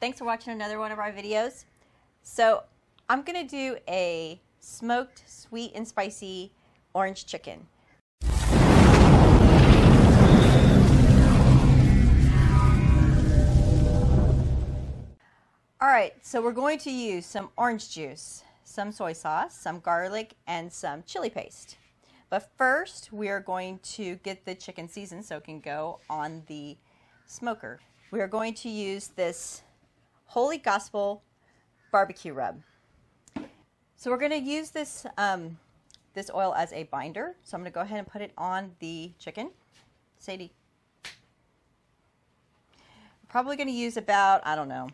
Thanks for watching another one of our videos. So I'm going to do a smoked sweet and spicy orange chicken. Alright, so we're going to use some orange juice, some soy sauce, some garlic, and some chili paste. But first, we are going to get the chicken seasoned so it can go on the smoker. We are going to use this Holy Gospel BBQ rub. So we're going to use this, this oil as a binder. So I'm going to go ahead and put it on the chicken. Sadie. I'm probably going to use about, I don't know,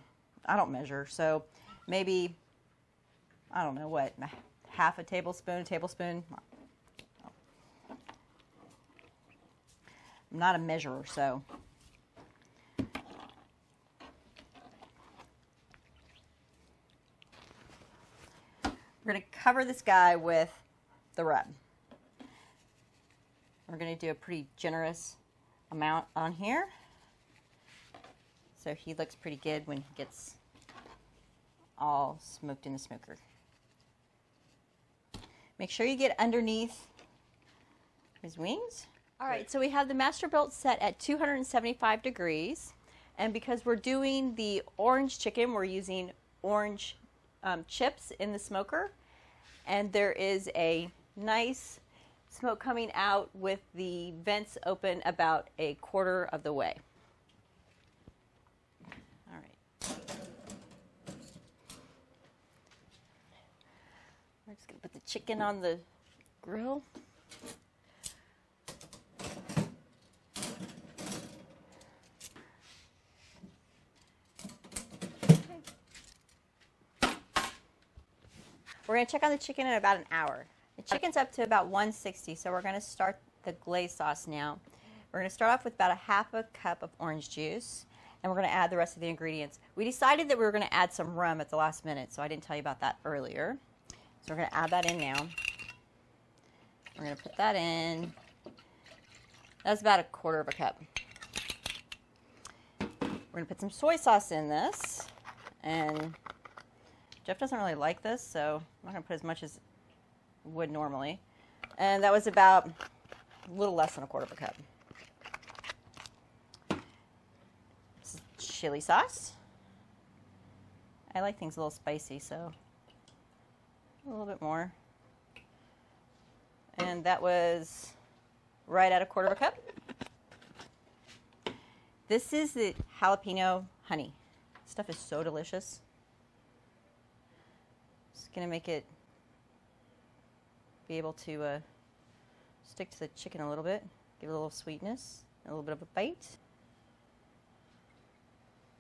I don't measure, so maybe, I don't know what, half a tablespoon, I'm not a measurer, so. We're going to cover this guy with the rub. We're going to do a pretty generous amount on here, so he looks pretty good when he gets all smoked in the smoker. Make sure you get underneath his wings. All right, so we have the Masterbuilt set at 275 degrees, and because we're doing the orange chicken, we're using orange chips in the smoker, and there is a nice smoke coming out with the vents open about a quarter of the way. All right. We're just going to put the chicken on the grill. We're going to check on the chicken in about an hour. The chicken's up to about 160, so we're going to start the glaze sauce now. We're going to start off with about a half a cup of orange juice, and we're going to add the rest of the ingredients. We decided that we were going to add some rum at the last minute, so I didn't tell you about that earlier. So we're going to add that in now. We're going to put that in. That's about a quarter of a cup. We're going to put some soy sauce in this, and Jeff doesn't really like this, so I'm not going to put as much as would normally. And that was about a little less than a quarter of a cup. This is chili sauce. I like things a little spicy, so a little bit more. And that was right at a quarter of a cup. This is the jalapeno honey. This stuff is so delicious. It's going to make it be able to stick to the chicken a little bit, give it a little sweetness, a little bit of a bite.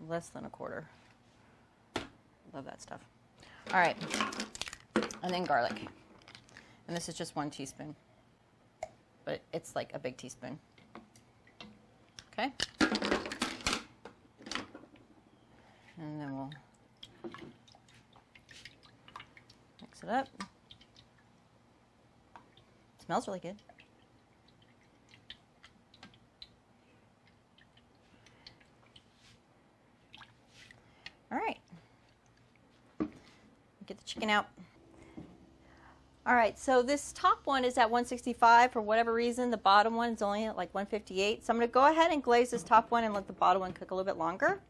Less than a quarter. Love that stuff. All right, and then garlic. And this is just 1 teaspoon, but it's like a big teaspoon. Okay. And then we'll mix it up. Smells really good. All right. Get the chicken out. All right, so this top one is at 165 for whatever reason. The bottom one is only at like 158. So I'm going to go ahead and glaze this top one and let the bottom one cook a little bit longer.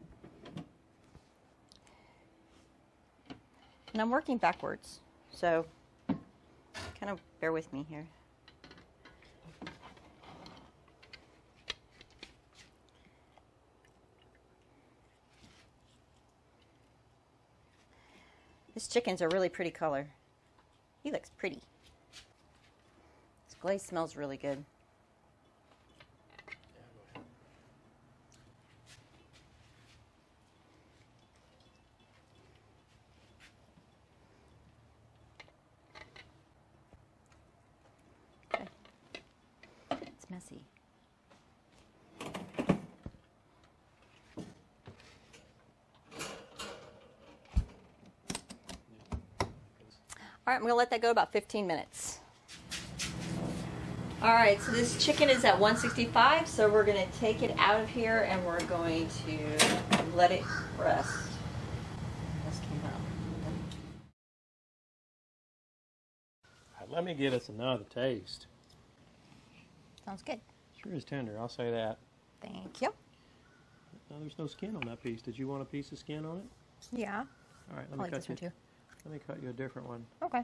And I'm working backwards, so kind of bear with me here. This chicken's a really pretty color. He looks pretty. This glaze smells really good. Okay. It's messy. All right, I'm going to let that go about 15 minutes. All right, so this chicken is at 165, so we're going to take it out of here and we're going to let it rest. Let me get us another taste. Sounds good. Sure is tender, I'll say that. Thank you. No, there's no skin on that piece. Did you want a piece of skin on it? Yeah. All right, I like this one too. Let me cut you a different one. Okay.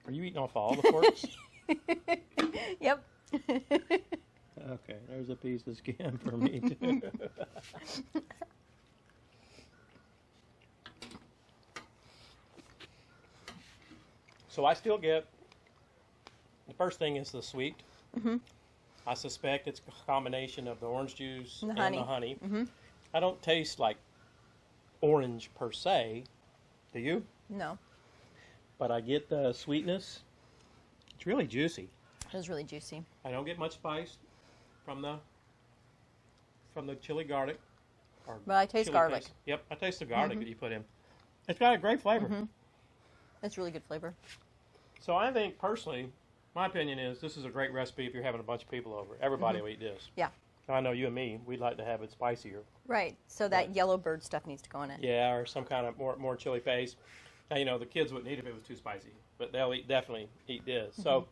Are you eating off all the forks? Yep. Okay, there's a piece of skin for me too. So I still get, the first thing is the sweet. Mm-hmm. I suspect it's a combination of the orange juice And and the the honey. Mm-hmm. I don't taste like orange per se. Do you? No. But I get the sweetness. It's really juicy. It was really juicy. I don't get much spice from the chili garlic. But I taste chili garlic. paste. Yep, I taste the garlic that you put in. It's got a great flavor. Mm-hmm. It's really good flavor. So I think, personally, my opinion is this is a great recipe if you're having a bunch of people over. Everybody will eat this. Yeah. I know you and me, we'd like to have it spicier. Right. So that yellow bird stuff needs to go in it. Yeah, or some kind of more chili paste. Now, you know, the kids wouldn't eat it if it was too spicy, but they'll definitely eat this. So.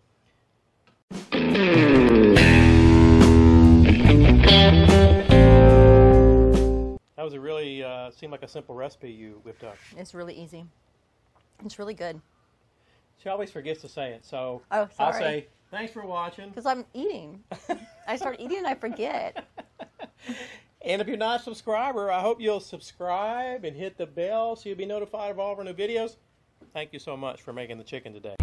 That was a really, seemed like a simple recipe you whipped up. It's really easy. It's really good. She always forgets to say it, so Oh, sorry. I'll say, thanks for watching. Because I'm eating. I start eating and I forget. And if you're not a subscriber, I hope you'll subscribe and hit the bell so you'll be notified of all of our new videos. Thank you so much for making the chicken today.